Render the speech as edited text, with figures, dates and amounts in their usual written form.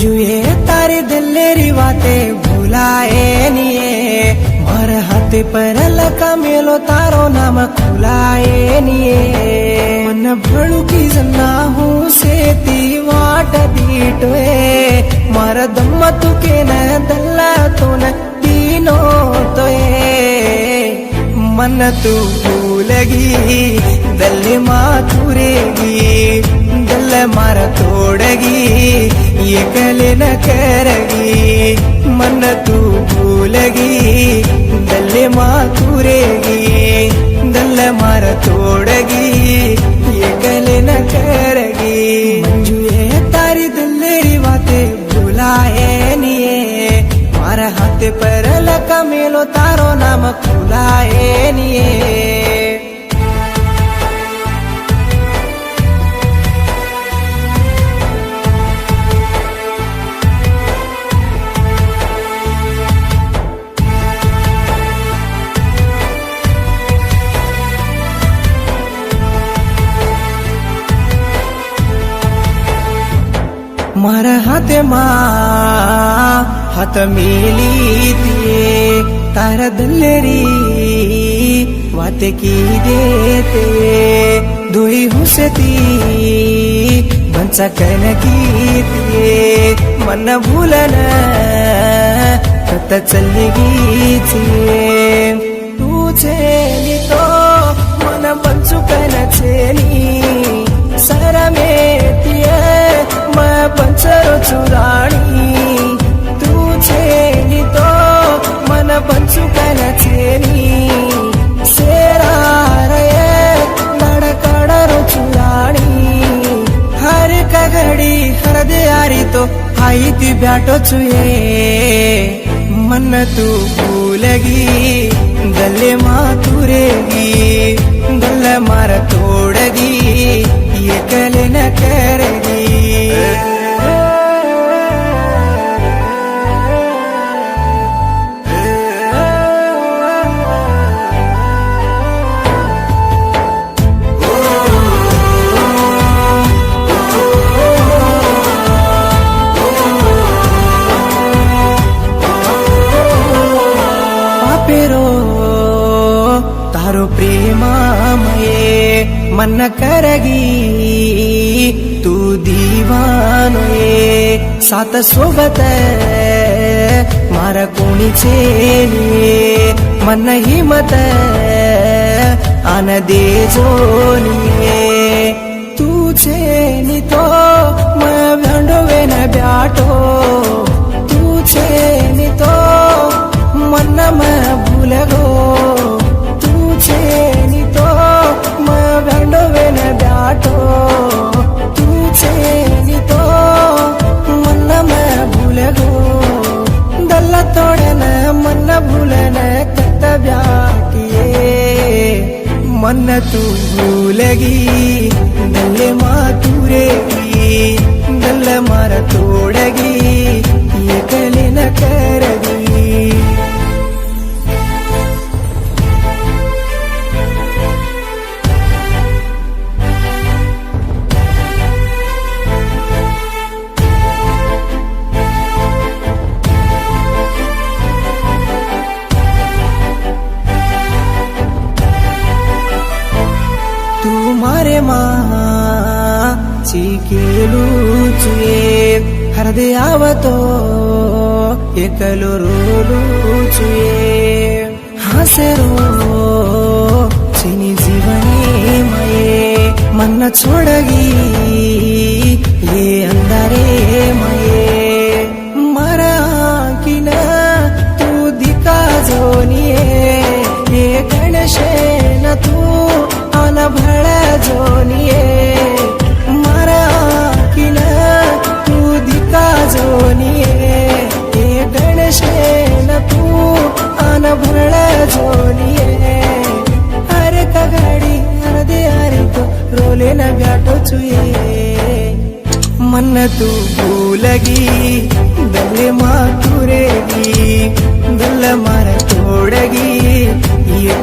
मंजुए तारे दिलेरी बातें भुलाए निये मर हाथे पर लका मेलो तारो नाम खुलाए निये मन भड़ू की जना हूँ से ती वाट दीटोए मार दम तू के न दल्ला तो न तीनो तोए मन तू भूलगी दल मातुरेगी दल मार तोड़गी ये कले न करगी मन तू भूलगी दल मातुरेगी दल मार तोड़गी ये कले न करगी मंजुए तारी दिलेरी बातें भुलाए निये मार हाथ पर लका मेलो तारो नाम खुलाए निये मारा हाथ हाथ मिली दिए तारा दलेरी बात की देते दुई हुसती बंचा कन की दिए मन भूलन कत चलेगी तू छेली तो मन बंचु कन छेली सारा में तिये मैं पंचरो चुराणी तू छेली तो मन पंचु कन छेली सेरा रे लड़कड़रो चुराणी हर का घड़ी हर दियारी तो आई ती बैठो चुए मन तू भूलगी दले मातुरेगी दल मार तोड़गी ये कले न करेगी तारो प्रेमामये मन करगी तू दीवानोये सात सोबत मारा कोणी छेली मन हिमत आन दे जोनिये तू छेली तो मैं भंडोवे न ब्याटो तू छेली तो मन में भूल गो छेनी तो मैं भंडोवे न ब्याटो तू छेनी तो मन में भूल गो दल तोड़न मन भूलन कत ब्याटिए मन तू भूलगी दल मातुरेगी दल मार तोड़गी ये कले न करगी तुम्हारे माँ चीकेलू चुए हरदे आवतो एकलो रोलू चुए हंसरो चिनी जीवनी मये मन छोड़गी ये अंधारे मये मरा की ना तू दिका जोनिए ये गणशे न तू भड़ जोनिए मारा किला तू दिका जोनिए ये गणशे न तू आन भड़ जोनिए हर का घड़ी हर दियारी तो रोले न ब्याटो चुए मन तू भूलगी दल मातुरेगी दल मार तोड़गी ये